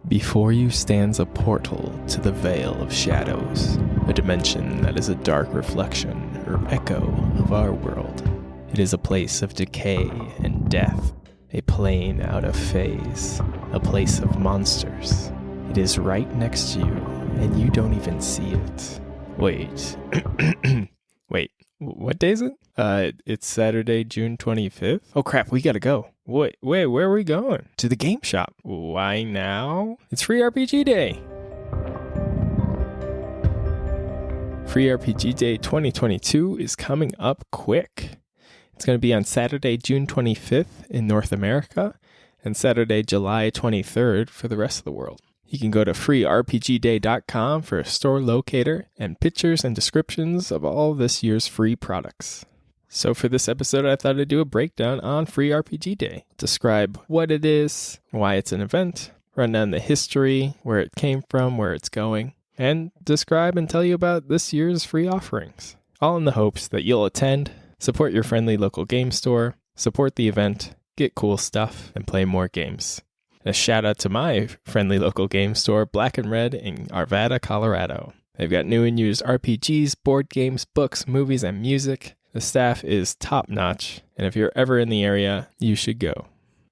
Before you stands a portal to the Vale of Shadows, a dimension that is a dark reflection or echo of our world. It is a place of decay and death, a plane out of phase, a place of monsters. It is right next to you, and you don't even see it. Wait. Wait, what day is it? It's Saturday, June 25th? Oh crap, we gotta go. Wait, where are we going? To the game shop. Why now? It's Free RPG Day! Free RPG Day 2022 is coming up quick. It's going to be on Saturday, June 25th in North America, and Saturday, July 23rd for the rest of the world. You can go to freerpgday.com for a store locator and pictures and descriptions of all this year's free products. So for this episode, I thought I'd do a breakdown on Free RPG Day. Describe what it is, why it's an event, run down the history, where it came from, where it's going, and describe and tell you about this year's free offerings. All in the hopes that you'll attend, support your friendly local game store, support the event, get cool stuff, and play more games. A shout out to my friendly local game store, Black and Red in Arvada, Colorado. They've got new and used RPGs, board games, books, movies, and music. The staff is top notch, and if you're ever in the area, you should go.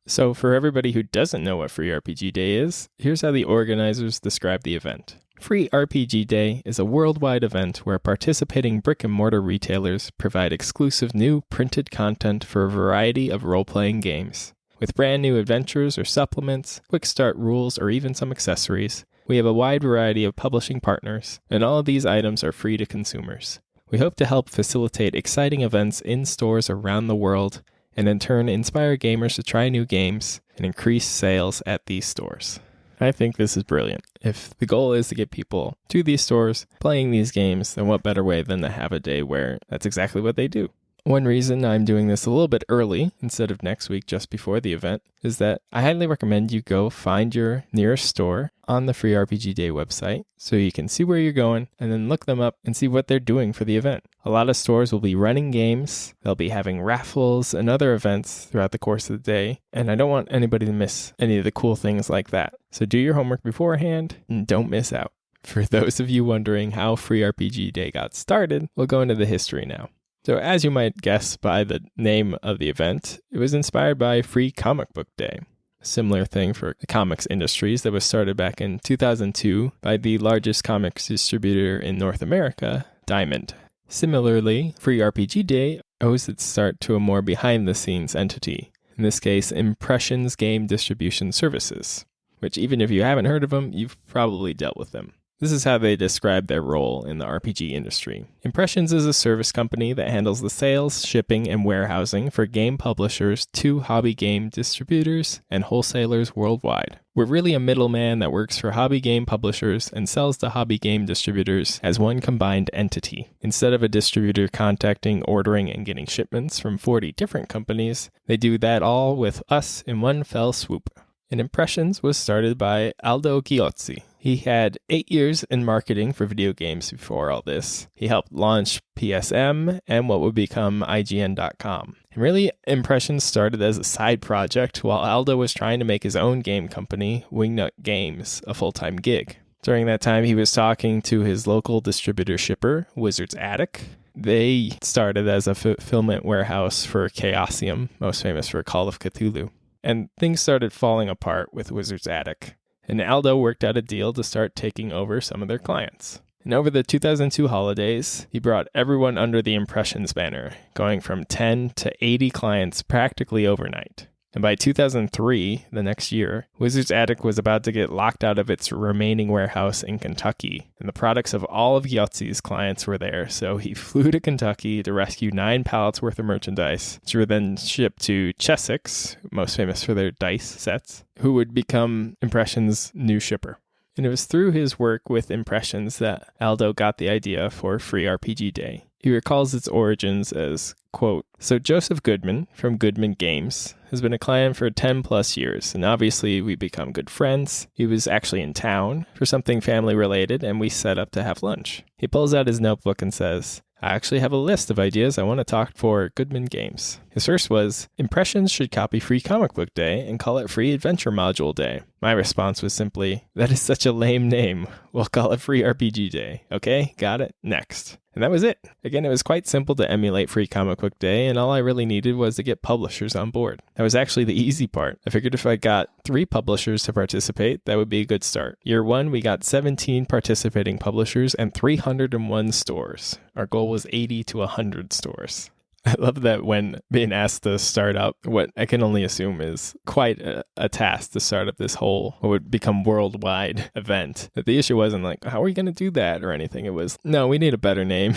So for everybody who doesn't know what Free RPG Day is, here's how the organizers describe the event. Free RPG Day is a worldwide event where participating brick-and-mortar retailers provide exclusive new printed content for a variety of role-playing games. With brand new adventures or supplements, quick start rules, or even some accessories, we have a wide variety of publishing partners, and all of these items are free to consumers. We hope to help facilitate exciting events in stores around the world, and in turn inspire gamers to try new games and increase sales at these stores. I think this is brilliant. If the goal is to get people to these stores playing these games, then what better way than to have a day where that's exactly what they do? One reason I'm doing this a little bit early instead of next week just before the event is that I highly recommend you go find your nearest store on the Free RPG Day website so you can see where you're going and then look them up and see what they're doing for the event. A lot of stores will be running games, they'll be having raffles and other events throughout the course of the day, and I don't want anybody to miss any of the cool things like that. So do your homework beforehand and don't miss out. For those of you wondering how Free RPG Day got started, we'll go into the history now. So as you might guess by the name of the event, it was inspired by Free Comic Book Day. A similar thing for the comics industries that was started back in 2002 by the largest comics distributor in North America, Diamond. Similarly, Free RPG Day owes its start to a more behind-the-scenes entity, in this case, Impressions Game Distribution Services, which even if you haven't heard of them, you've probably dealt with them. This is how they describe their role in the RPG industry. Impressions is a service company that handles the sales, shipping, and warehousing for game publishers to hobby game distributors and wholesalers worldwide. We're really a middleman that works for hobby game publishers and sells to hobby game distributors as one combined entity. Instead of a distributor contacting, ordering, and getting shipments from 40 different companies, they do that all with us in one fell swoop. And Impressions was started by Aldo Ghiozzi. He had 8 years in marketing for video games before all this. He helped launch PSM and what would become IGN.com. And really, Impressions started as a side project while Aldo was trying to make his own game company, Wingnut Games, a full-time gig. During that time, he was talking to his local distributor shipper, Wizard's Attic. They started as a fulfillment warehouse for Chaosium, most famous for Call of Cthulhu. And things started falling apart with Wizard's Attic. And Aldo worked out a deal to start taking over some of their clients. And over the 2002 holidays, he brought everyone under the Impressions banner, going from 10 to 80 clients practically overnight. And by 2003, the next year, Wizard's Attic was about to get locked out of its remaining warehouse in Kentucky. And the products of all of Ghiozzi's clients were there, so he flew to Kentucky to rescue 9 pallets worth of merchandise, which were then shipped to Chessex, most famous for their dice sets, who would become Impressions' new shipper. And it was through his work with Impressions that Aldo got the idea for Free RPG Day. He recalls its origins as, quote, "So Joseph Goodman from Goodman Games has been a client for 10 plus years, and obviously we become good friends. He was actually in town for something family related, and we set up to have lunch. He pulls out his notebook and says, I actually have a list of ideas I want to talk for Goodman Games. His first was, Impressions should copy Free Comic Book Day and call it Free Adventure Module Day. My response was simply, that is such a lame name. We'll call it Free RPG Day. Okay, got it? Next. And that was it. Again, it was quite simple to emulate Free Comic Book Day, and all I really needed was to get publishers on board. That was actually the easy part. I figured if I got 3 publishers to participate, that would be a good start. Year 1, we got 17 participating publishers and 301 stores. Our goal was 80 to 100 stores. I love that when being asked to start up what I can only assume is quite a task to start up this whole, what would become worldwide event. That the issue wasn't like, how are we going to do that or anything? It was, no, we need a better name.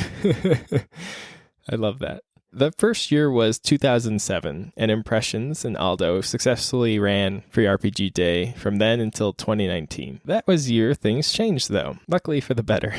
I love that. The first year was 2007, and Impressions and Aldo successfully ran Free RPG Day from then until 2019. That was year things changed, though, luckily for the better.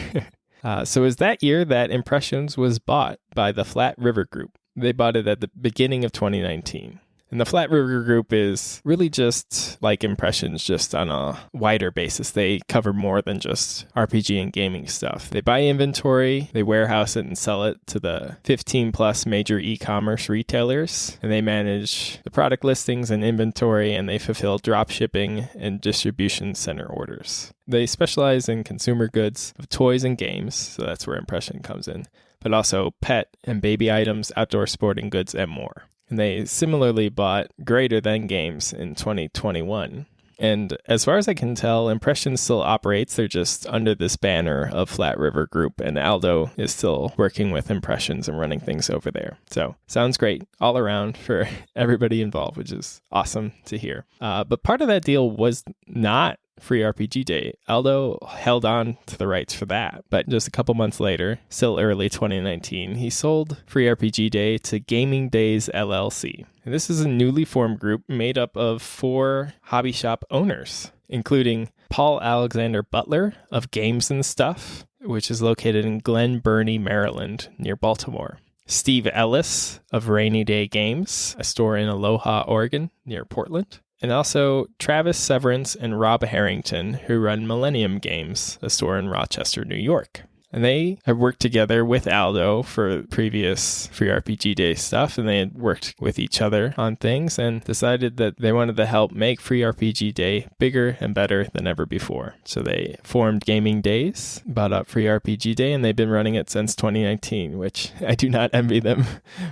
So it was that year that Impressions was bought by the Flat River Group. They bought it at the beginning of 2019. And the Flat River Group is really just like Impressions, just on a wider basis. They cover more than just RPG and gaming stuff. They buy inventory, they warehouse it and sell it to the 15 plus major e-commerce retailers, and they manage the product listings and inventory, and they fulfill drop shipping and distribution center orders. They specialize in consumer goods of toys and games, so that's where Impression comes in, but also pet and baby items, outdoor sporting goods, and more. And they similarly bought Greater Than Games in 2021. And as far as I can tell, Impression still operates. They're just under this banner of Flat River Group, and Aldo is still working with Impressions and running things over there. So sounds great all around for everybody involved, which is awesome to hear. But part of that deal was not Free RPG Day. Aldo held on to the rights for that, but just a couple months later, still early 2019, he sold Free RPG Day to Gaming Days LLC. And this is a newly formed group made up of 4 hobby shop owners, including Paul Alexander Butler of Games and Stuff, which is located in Glen Burnie, Maryland, near Baltimore. Steve Ellis of Rainy Day Games, a store in Aloha, Oregon, near Portland. And also Travis Severance and Rob Harrington, who run Millennium Games, a store in Rochester, New York. And they have worked together with Aldo for previous Free RPG Day stuff, and they had worked with each other on things and decided that they wanted to help make Free RPG Day bigger and better than ever before. So they formed Gaming Days, bought up Free RPG Day, and they've been running it since 2019, which I do not envy them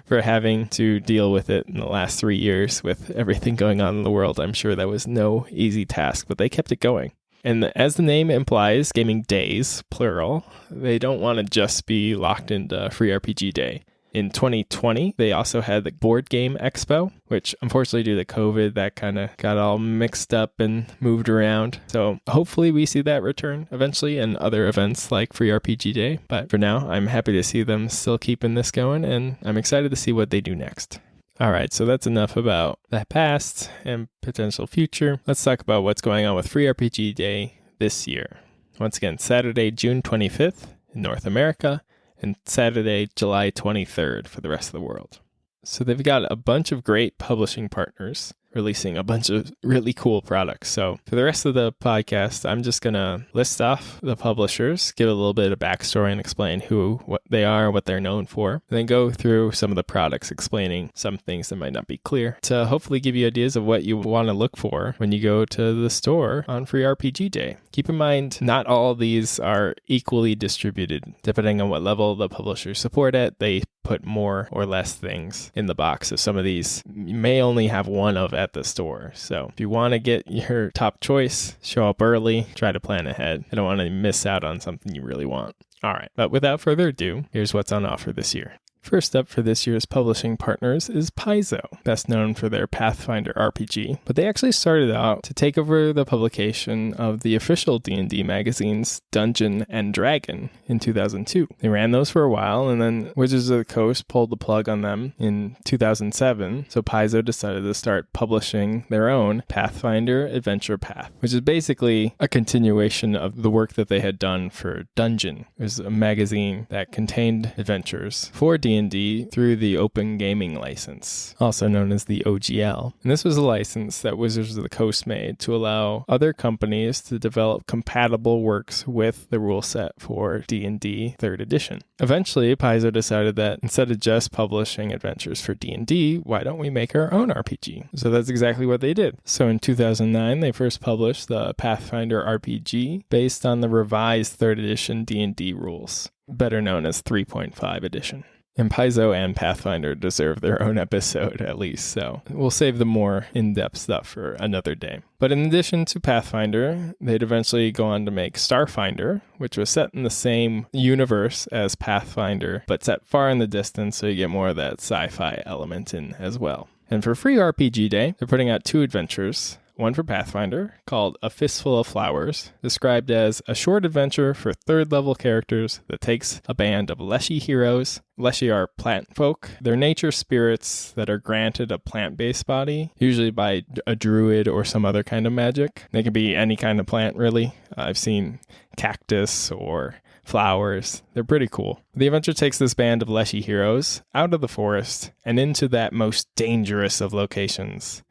for having to deal with it in the last 3 years with everything going on in the world. I'm sure that was no easy task, but they kept it going. And as the name implies, Gaming Days, plural, they don't want to just be locked into Free RPG Day. In 2020, they also had the Board Game Expo, which unfortunately due to COVID, that kind of got all mixed up and moved around. So hopefully we see that return eventually and other events like Free RPG Day. But for now, I'm happy to see them still keeping this going, and I'm excited to see what they do next. All right, so that's enough about that past and potential future. Let's talk about what's going on with Free RPG Day this year. Once again, Saturday, June 25th in North America, and Saturday, July 23rd for the rest of the world. So they've got a bunch of great publishing partners releasing a bunch of really cool products. So for the rest of the podcast, I'm just going to list off the publishers, give a little bit of backstory and explain what they are, what they're known for, and then go through some of the products, explaining some things that might not be clear to hopefully give you ideas of what you want to look for when you go to the store on Free RPG Day. Keep in mind, not all of these are equally distributed. Depending on what level the publishers support at, they put more or less things in the box. So some of these you may only have one of at the store. So if you want to get your top choice, show up early, try to plan ahead. I don't want to miss out on something you really want. All right, but without further ado, here's what's on offer this year. First up for this year's publishing partners is Paizo, best known for their Pathfinder RPG, but they actually started out to take over the publication of the official D&D magazines Dungeon and Dragon in 2002. They ran those for a while, and then Wizards of the Coast pulled the plug on them in 2007, so Paizo decided to start publishing their own Pathfinder Adventure Path, which is basically a continuation of the work that they had done for Dungeon. It was a magazine that contained adventures for D&D D&D through the Open Gaming License, also known as the OGL. And this was a license that Wizards of the Coast made to allow other companies to develop compatible works with the rule set for D&D 3rd edition. Eventually, Paizo decided that instead of just publishing adventures for D&D, why don't we make our own RPG? So that's exactly what they did. So in 2009, they first published the Pathfinder RPG based on the revised 3rd edition D&D rules, better known as 3.5 edition. And Paizo and Pathfinder deserve their own episode at least, so we'll save the more in-depth stuff for another day. But in addition to Pathfinder, they'd eventually go on to make Starfinder, which was set in the same universe as Pathfinder, but set far in the distance, so you get more of that sci-fi element in as well. And for Free RPG Day, they're putting out 2 adventures. One for Pathfinder, called A Fistful of Flowers, described as a short adventure for 3rd level characters that takes a band of Leshy heroes. Leshy are plant folk. They're nature spirits that are granted a plant-based body, usually by a druid or some other kind of magic. They can be any kind of plant, really. I've seen cactus or flowers. They're pretty cool. The adventure takes this band of Leshy heroes out of the forest and into that most dangerous of locations,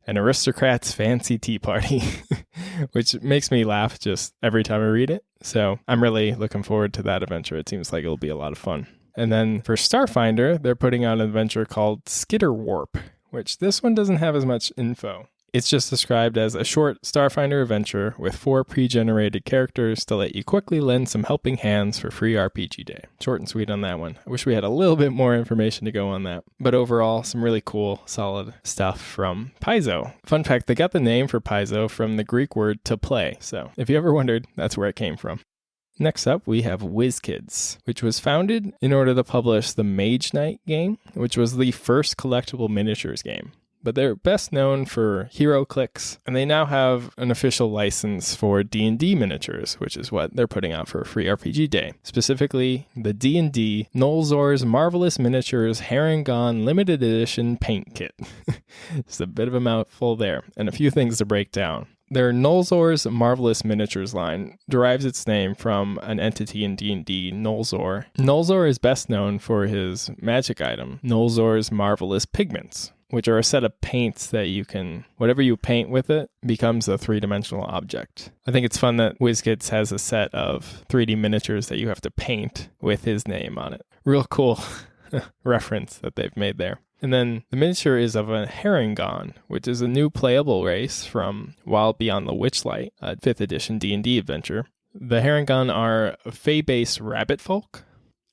an aristocrat's fancy tea party, which makes me laugh just every time I read it. So I'm really looking forward to that adventure. It seems like it'll be a lot of fun. And then for Starfinder, they're putting out an adventure called Skitter Warp, which this one doesn't have as much info. It's just described as a short Starfinder adventure with 4 pre-generated characters to let you quickly lend some helping hands for Free RPG Day. Short and sweet on that one. I wish we had a little bit more information to go on that. But overall, some really cool, solid stuff from Paizo. Fun fact, they got the name for Paizo from the Greek word to play. So if you ever wondered, that's where it came from. Next up, we have WizKids, which was founded in order to publish the Mage Knight game, which was the first collectible miniatures game. But they're best known for HeroClix, and they now have an official license for D&D miniatures, which is what they're putting out for Free RPG Day. Specifically, the D&D Nolzur's Marvelous Miniatures Harengon Limited Edition Paint Kit. It's a bit of a mouthful there, and a few things to break down. Their Nolzur's Marvelous Miniatures line derives its name from an entity in D&D, Nolzur. Nolzur is best known for his magic item, Nolzur's Marvelous Pigments, which are a set of paints that you can, whatever you paint with it, becomes a 3-dimensional object. I think it's fun that WizKids has a set of 3D miniatures that you have to paint with his name on it. Real cool reference that they've made there. And then the miniature is of a Harengon, which is a new playable race from Wild Beyond the Witchlight, a 5th edition D&D adventure. The Harengon are Fae-based rabbit folk.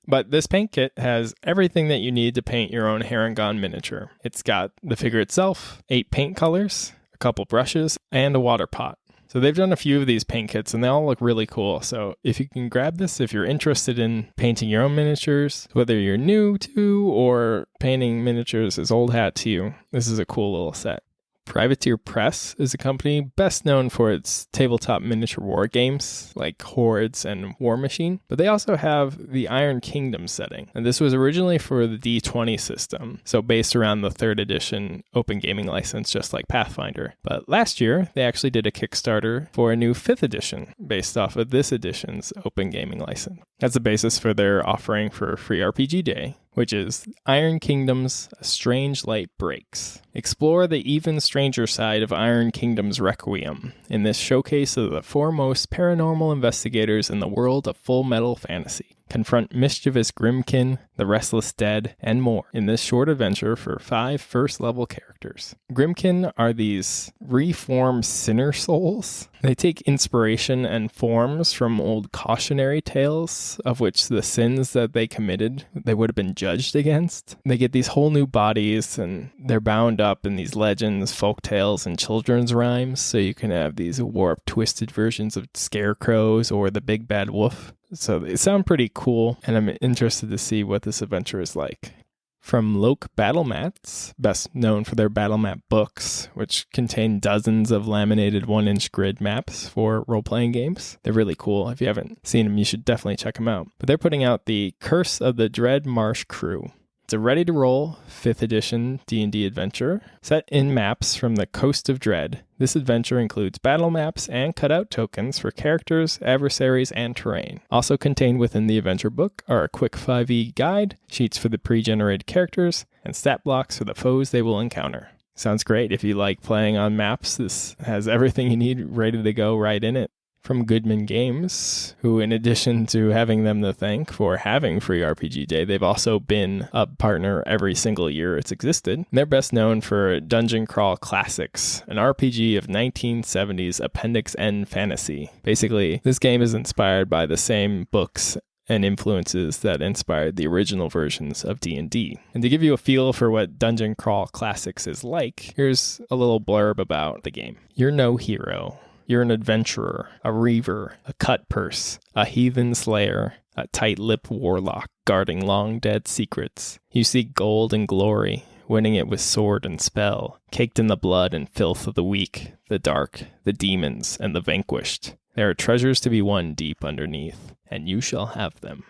But this paint kit has everything that you need to paint your own Harengon miniature. It's got the figure itself, 8 paint colors, a couple brushes, and a water pot. So they've done a few of these paint kits, and they all look really cool. So if you can grab this, if you're interested in painting your own miniatures, whether you're new to or painting miniatures is old hat to you, this is a cool little set. Privateer Press is a company best known for its tabletop miniature war games like Hordes and War Machine, but they also have the Iron Kingdom setting. And this was originally for the D20 system, so based around the 3rd edition Open Gaming License, just like Pathfinder. But last year, they actually did a Kickstarter for a new 5th edition based off of this edition's Open Gaming License. That's the basis for their offering for Free RPG Day, which is Iron Kingdom's A Strange Light Breaks. Explore the even stranger side of Iron Kingdom's Requiem in this showcase of the foremost paranormal investigators in the world of Full Metal Fantasy. Confront mischievous Grimkin, the Restless Dead, and more in this short adventure for 5 first-level characters. Grimkin are these reformed sinner souls. They take inspiration and forms from old cautionary tales of which the sins that they committed, they would have been judged against. They get these whole new bodies, and they're bound up in these legends, folk tales, and children's rhymes, so you can have these warped, twisted versions of scarecrows or the big bad wolf. So they sound pretty cool, and I'm interested to see what this adventure is like. From Loke Battle Mats, best known for their battle map books, which contain dozens of laminated 1-inch grid maps for role-playing games. They're really cool. If you haven't seen them, you should definitely check them out. But they're putting out the Curse of the Dread Marsh Crew. It's a ready-to-roll 5th edition D&D adventure set in maps from the Coast of Dread. This adventure includes battle maps and cutout tokens for characters, adversaries, and terrain. Also contained within the adventure book are a quick 5e guide, sheets for the pre-generated characters, and stat blocks for the foes they will encounter. Sounds great if you like playing on maps. This has everything you need ready to go right in it. From Goodman Games, who in addition to having them to thank for having Free RPG Day, they've also been a partner every single year it's existed. They're best known for Dungeon Crawl Classics, an RPG of 1970s Appendix N fantasy. Basically, this game is inspired by the same books and influences that inspired the original versions of D&D. And to give you a feel for what Dungeon Crawl Classics is like, here's a little blurb about the game. You're no hero. You're an adventurer, a reaver, a cut purse, a heathen slayer, a tight-lipped warlock guarding long-dead secrets. You seek gold and glory, winning it with sword and spell, caked in the blood and filth of the weak, the dark, the demons, and the vanquished. There are treasures to be won deep underneath, and you shall have them.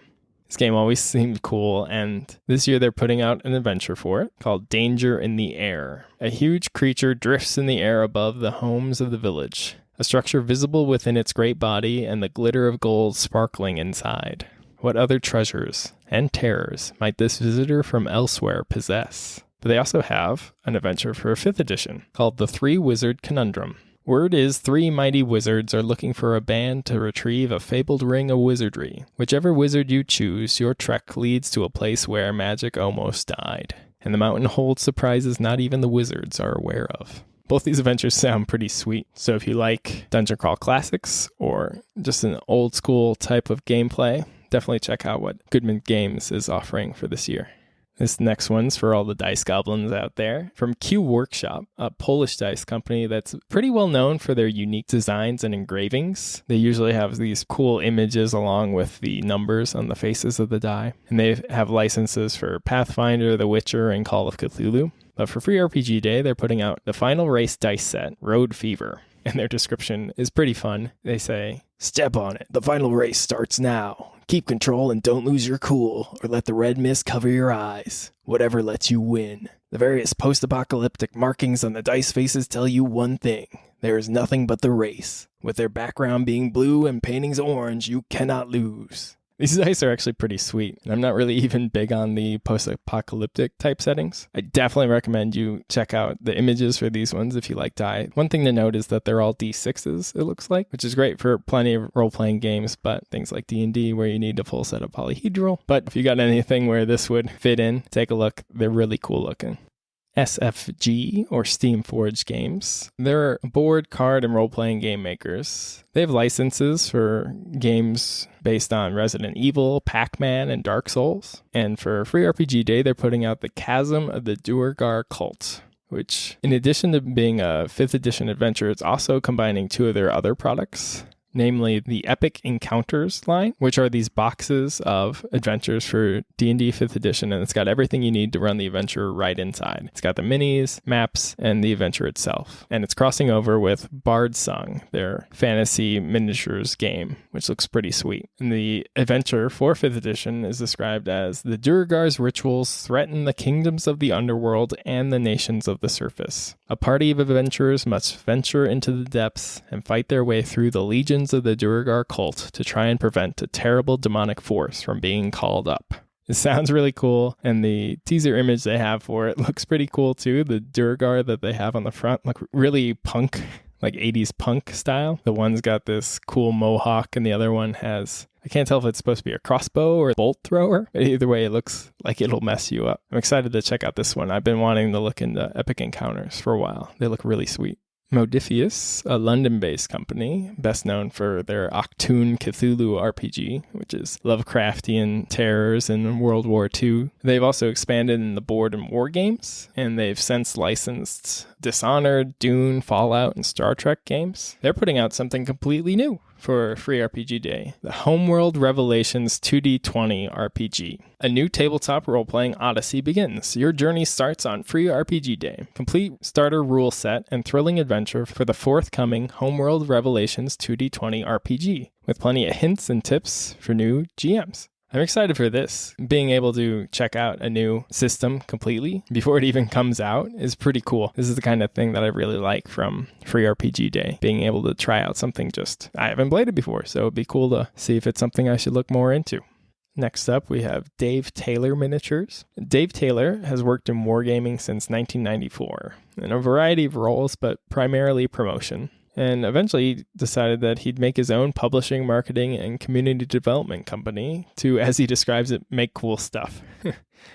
This game always seemed cool, and this year they're putting out an adventure for it called Danger in the Air. A huge creature drifts in the air above the homes of the village, a structure visible within its great body and the glitter of gold sparkling inside. What other treasures and terrors might this visitor from elsewhere possess? But they also have an adventure for a 5th edition called The Three Wizard Conundrum. Word is 3 mighty wizards are looking for a band to retrieve a fabled ring of wizardry. Whichever wizard you choose, your trek leads to a place where magic almost died. And the mountain holds surprises not even the wizards are aware of. Both these adventures sound pretty sweet, so if you like Dungeon Crawl Classics or just an old school type of gameplay, definitely check out what Goodman Games is offering for this year. This next one's for all the dice goblins out there. From Q Workshop, a Polish dice company that's pretty well known for their unique designs and engravings. They usually have these cool images along with the numbers on the faces of the die. And they have licenses for Pathfinder, The Witcher, and Call of Cthulhu. But for Free RPG Day, they're putting out the Final Race dice set, Road Fever. And their description is pretty fun. They say, "Step on it. The final race starts now. Keep control and don't lose your cool, or let the red mist cover your eyes. Whatever lets you win. The various post-apocalyptic markings on the dice faces tell you one thing. There is nothing but the race. With their background being blue and paintings orange, you cannot lose." These dice are actually pretty sweet, and I'm not really even big on the post-apocalyptic type settings. I definitely recommend you check out the images for these ones if you like die. One thing to note is that they're all D6s, it looks like, which is great for plenty of role-playing games, but things like D&D where you need a full set of polyhedral. But if you got anything where this would fit in, take a look. They're really cool looking. SFG, or Steamforged Games. They're board, card, and role-playing game makers. They have licenses for games based on Resident Evil, Pac-Man, and Dark Souls. And for Free RPG Day, they're putting out the Chasm of the Duergar Cult, which, in addition to being a 5th edition adventure, it's also combining 2 of their other products. Namely the Epic Encounters line, which are these boxes of adventures for D&D 5th edition, and it's got everything you need to run the adventure right inside. It's got the minis, maps, and the adventure itself. And it's crossing over with Bardsung, their fantasy miniatures game, which looks pretty sweet. And the adventure for 5th edition is described as the Duergar's rituals threaten the kingdoms of the underworld and the nations of the surface. A party of adventurers must venture into the depths and fight their way through the legions of the Duergar cult to try and prevent a terrible demonic force from being called up. It sounds really cool, and the teaser image they have for it looks pretty cool too. The Duergar that they have on the front look really punk, like 80s punk style. The one's got this cool mohawk, and the other one has, I can't tell if it's supposed to be a crossbow or a bolt thrower, but either way, it looks like it'll mess you up. I'm excited to check out this one. I've been wanting to look into Epic Encounters for a while. They look really sweet. Modiphius, a London-based company, best known for their Achtung Cthulhu RPG, which is Lovecraftian terrors in World War II. They've also expanded in the board and war games, and they've since licensed Dishonored, Dune, Fallout, and Star Trek games. They're putting out something completely new for Free RPG Day, the Homeworld Revelations 2D20 RPG. A new tabletop role-playing odyssey begins. Your journey starts on Free RPG Day. Complete starter rule set and thrilling adventure for the forthcoming Homeworld Revelations 2D20 RPG, with plenty of hints and tips for new GMs. I'm excited for this. Being able to check out a new system completely before it even comes out is pretty cool. This is the kind of thing that I really like from Free RPG Day. Being able to try out something I haven't played it before, so it'd be cool to see if it's something I should look more into. Next up, we have Dave Taylor Miniatures. Dave Taylor has worked in wargaming since 1994 in a variety of roles, but primarily promotion. And eventually he decided that he'd make his own publishing, marketing, and community development company to, as he describes it, make cool stuff,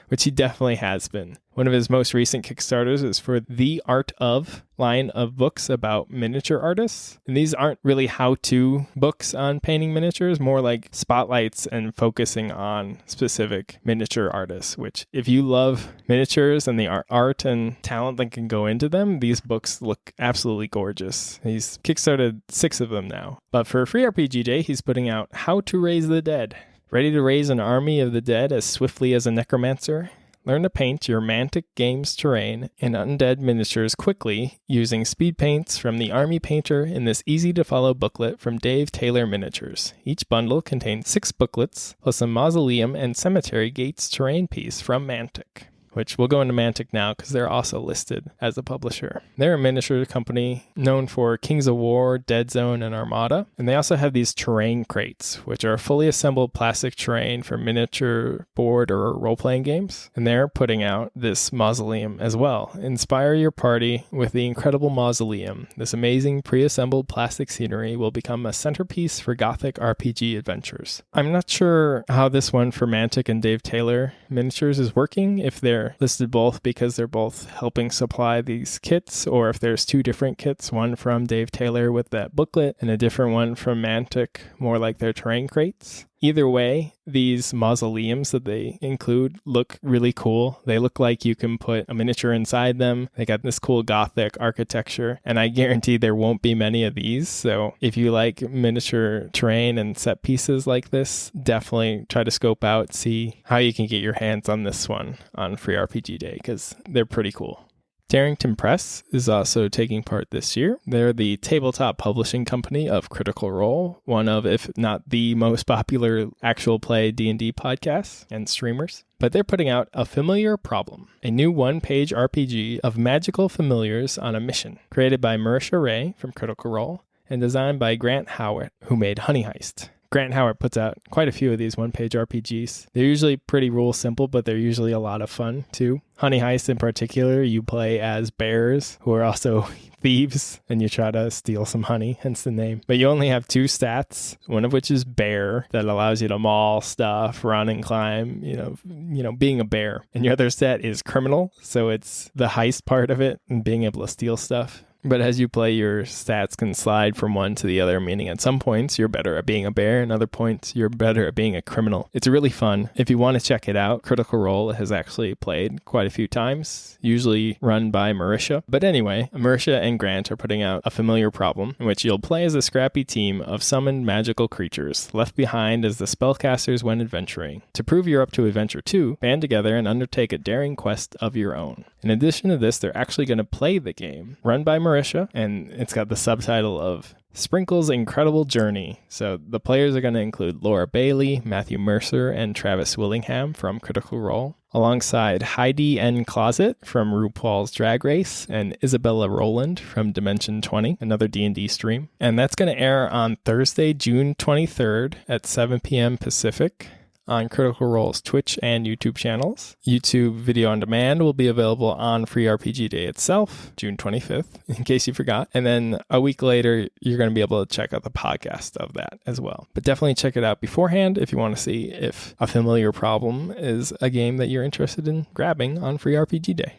which he definitely has been. One of his most recent Kickstarters is for The Art Of line of books about miniature artists. And these aren't really how-to books on painting miniatures, more like spotlights and focusing on specific miniature artists, which if you love miniatures and the art and talent that can go into them, these books look absolutely gorgeous. He's kickstarted 6 of them now. But for Free RPG Day, he's putting out How to Raise the Dead. Ready to raise an army of the dead as swiftly as a necromancer? Learn to paint your Mantic Games terrain and undead miniatures quickly using speed paints from the Army Painter in this easy-to-follow booklet from Dave Taylor Miniatures. Each bundle contains 6 booklets, plus a Mausoleum and Cemetery Gates terrain piece from Mantic, which we'll go into Mantic now because they're also listed as a publisher. They're a miniature company known for Kings of War, Dead Zone, and Armada. And they also have these terrain crates, which are fully assembled plastic terrain for miniature board or role-playing games. And they're putting out this Mausoleum as well. Inspire your party with the incredible Mausoleum. This amazing pre-assembled plastic scenery will become a centerpiece for Gothic RPG adventures. I'm not sure how this one for Mantic and Dave Taylor Miniatures is working, if they're listed both because they're both helping supply these kits, or if there's 2 different kits, one from Dave Taylor with that booklet and a different one from Mantic, more like their terrain crates. Either way, these mausoleums that they include look really cool. They look like you can put a miniature inside them. They got this cool Gothic architecture, and I guarantee there won't be many of these. So if you like miniature terrain and set pieces like this, definitely try to scope out, see how you can get your hands on this one on Free RPG Day, because they're pretty cool. Darrington Press is also taking part this year. They're the tabletop publishing company of Critical Role, one of, if not the most popular actual play D&D podcasts and streamers. But they're putting out A Familiar Problem, a new one-page RPG of magical familiars on a mission, created by Marisha Ray from Critical Role and designed by Grant Howitt, who made Honey Heist. Grant Howitt puts out quite a few of these one-page RPGs. They're usually pretty rule simple, but they're usually a lot of fun, too. Honey Heist in particular, you play as bears, who are also thieves, and you try to steal some honey, hence the name. But you only have 2 stats, one of which is bear, that allows you to maul stuff, run and climb, being a bear. And your other stat is criminal, so it's the heist part of it, and being able to steal stuff. But as you play, your stats can slide from one to the other, meaning at some points you're better at being a bear, and other points you're better at being a criminal. It's really fun. If you want to check it out, Critical Role has actually played quite a few times, usually run by Marisha. But anyway, Marisha and Grant are putting out A Familiar Problem, in which you'll play as a scrappy team of summoned magical creatures, left behind as the spellcasters went adventuring. To prove you're up to Adventure 2, band together and undertake a daring quest of your own. In addition to this, they're actually going to play the game, run by Marisha, and it's got the subtitle of Sprinkle's Incredible Journey. So the players are going to include Laura Bailey, Matthew Mercer, and Travis Willingham from Critical Role, alongside Heidi N. Closet from RuPaul's Drag Race and Isabella Rowland from Dimension 20, another D&D stream. And that's going to air on Thursday, June 23rd at 7 p.m. Pacific on Critical Role's Twitch and YouTube channels. YouTube video on demand will be available on Free RPG Day itself, June 25th, in case you forgot. And then a week later, you're going to be able to check out the podcast of that as well. But definitely check it out beforehand if you want to see if A Familiar Problem is a game that you're interested in grabbing on Free RPG Day.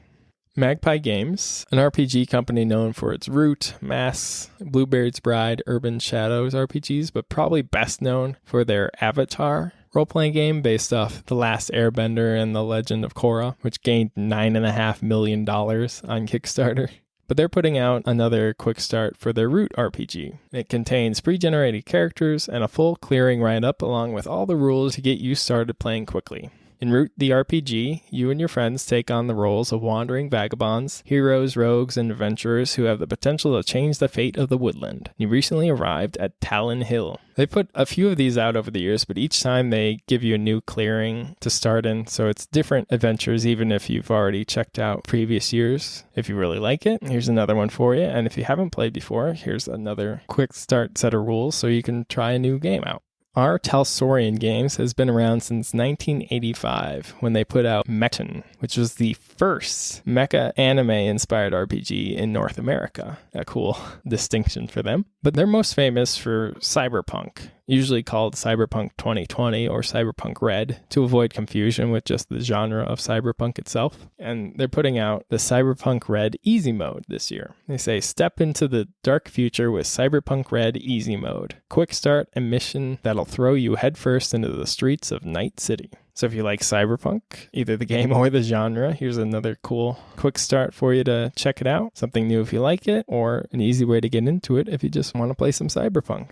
Magpie Games, an RPG company known for its Root, Masks, Bluebeard's Bride, Urban Shadows RPGs, but probably best known for their Avatar role-playing game based off The Last Airbender and The Legend of Korra, which gained $9.5 million on Kickstarter. But they're putting out another quick start for their Root RPG. It contains pre-generated characters and a full clearing write-up along with all the rules to get you started playing quickly. In Root the RPG, you and your friends take on the roles of wandering vagabonds, heroes, rogues, and adventurers who have the potential to change the fate of the woodland. You recently arrived at Talon Hill. They put a few of these out over the years, but each time they give you a new clearing to start in, so it's different adventures even if you've already checked out previous years. If you really like it, here's another one for you, and if you haven't played before, here's another quick start set of rules so you can try a new game out. Our Talsorian Games has been around since 1985 when they put out Mechton, which was the first mecha anime-inspired RPG in North America. A cool distinction for them. But they're most famous for Cyberpunk, usually called Cyberpunk 2020 or Cyberpunk Red, to avoid confusion with just the genre of Cyberpunk itself. And they're putting out the Cyberpunk Red Easy Mode this year. They say, step into the dark future with Cyberpunk Red Easy Mode. Quick start and mission that'll throw you headfirst into the streets of Night City. So if you like Cyberpunk, either the game or the genre, here's another cool quick start for you to check it out. Something new if you like it, or an easy way to get into it if you just want to play some Cyberpunk.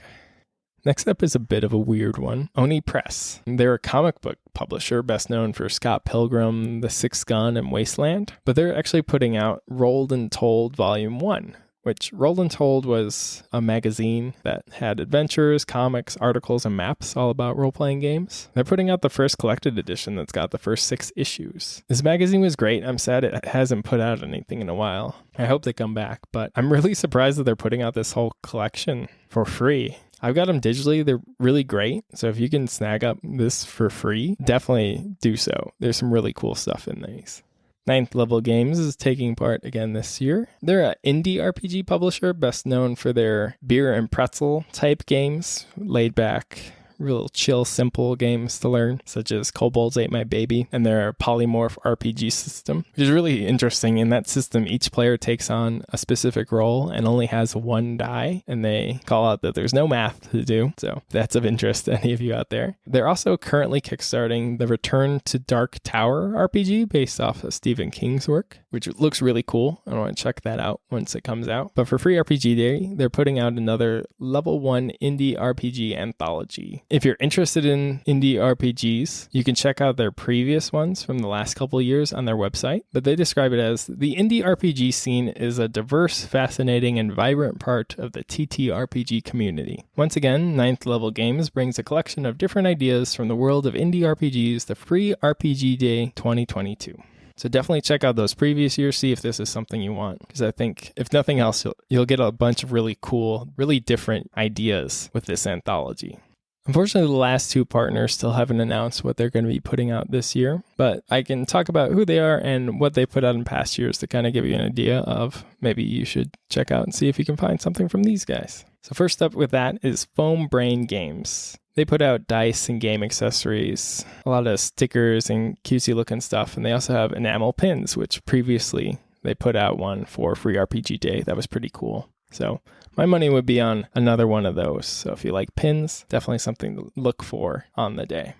Next up is a bit of a weird one. Oni Press. They're a comic book publisher best known for Scott Pilgrim, The Sixth Gun, and Wasteland. But they're actually putting out Rolled and Told Volume 1. Which Rolled and Told was a magazine that had adventures, comics, articles, and maps all about role-playing games. They're putting out the first collected edition that's got the first 6 issues. This magazine was great. I'm sad it hasn't put out anything in a while. I hope they come back, but I'm really surprised that they're putting out this whole collection for free. I've got them digitally. They're really great. So if you can snag up this for free, definitely do so. There's some really cool stuff in these. Ninth Level Games is taking part again this year. They're an indie RPG publisher best known for their beer and pretzel type games, laid back, real chill, simple games to learn, such as Kobolds Ate My Baby and their Polymorph RPG system, which is really interesting. In that system, each player takes on a specific role and only has 1 die, and they call out that there's no math to do, so that's of interest to any of you out there. They're also currently kickstarting the Return to Dark Tower RPG based off of Stephen King's work, which looks really cool. I want to check that out once it comes out. But for Free RPG Day, they're putting out another Level 1 indie RPG anthology. If you're interested in indie RPGs, you can check out their previous ones from the last couple of years on their website, but they describe it as the indie RPG scene is a diverse, fascinating, and vibrant part of the TTRPG community. Once again, Ninth Level Games brings a collection of different ideas from the world of indie RPGs to Free RPG Day 2022. So definitely check out those previous years, see if this is something you want. Because I think, if nothing else, you'll get a bunch of really cool, really different ideas with this anthology. Unfortunately, the last 2 partners still haven't announced what they're going to be putting out this year, but I can talk about who they are and what they put out in past years to kind of give you an idea of maybe you should check out and see if you can find something from these guys. So first up with that is Foam Brain Games. They put out dice and game accessories, a lot of stickers and cutesy looking stuff, and they also have enamel pins, which previously they put out one for Free RPG Day. That was pretty cool. So my money would be on another one of those. So if you like pins, definitely something to look for on the day.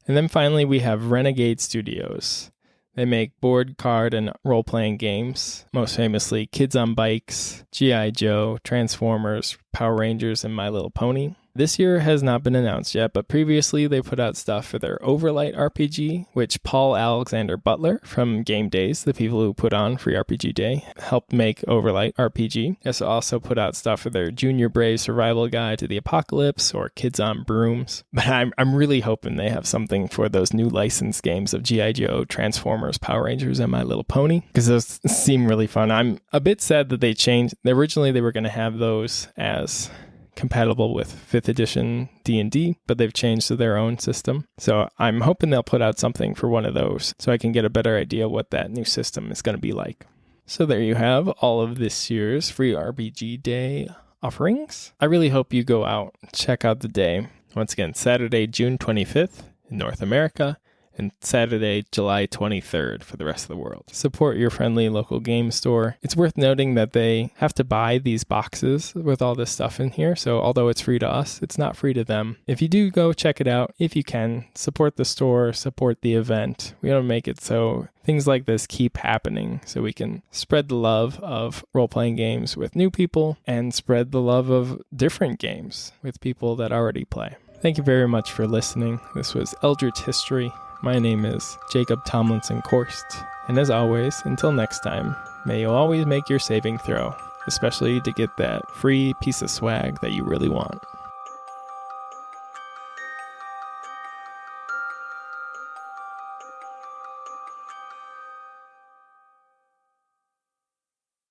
And then finally, we have Renegade Studios. They make board, card, and role-playing games, most famously Kids on Bikes, G.I. Joe, Transformers, Power Rangers, and My Little Pony. This year has not been announced yet, but previously they put out stuff for their Overlight RPG, which Paul Alexander Butler from Game Days, the people who put on Free RPG Day, helped make Overlight RPG. They also put out stuff for their Junior Brave Survival Guide to the Apocalypse or Kids on Brooms. But I'm really hoping they have something for those new licensed games of G.I. Joe, Transformers, Power Rangers, and My Little Pony, because those seem really fun. I'm a bit sad that they changed. Originally, they were going to have those as compatible with 5th edition D&D, but they've changed to their own system. So I'm hoping they'll put out something for one of those so I can get a better idea what that new system is going to be like. So there you have all of this year's Free RPG Day offerings. I really hope you go out, check out the day. Once again, Saturday, June 25th in North America, and Saturday, July 23rd for the rest of the world. Support your friendly local game store. It's worth noting that they have to buy these boxes with all this stuff in here, so although it's free to us, it's not free to them. If you do go check it out, if you can, support the store, support the event. We want to make it so things like this keep happening, so we can spread the love of role-playing games with new people and spread the love of different games with people that already play. Thank you very much for listening. This was Eldritch History. My name is Jacob Tomlinson Korst, and as always, until next time, may you always make your saving throw, especially to get that free piece of swag that you really want.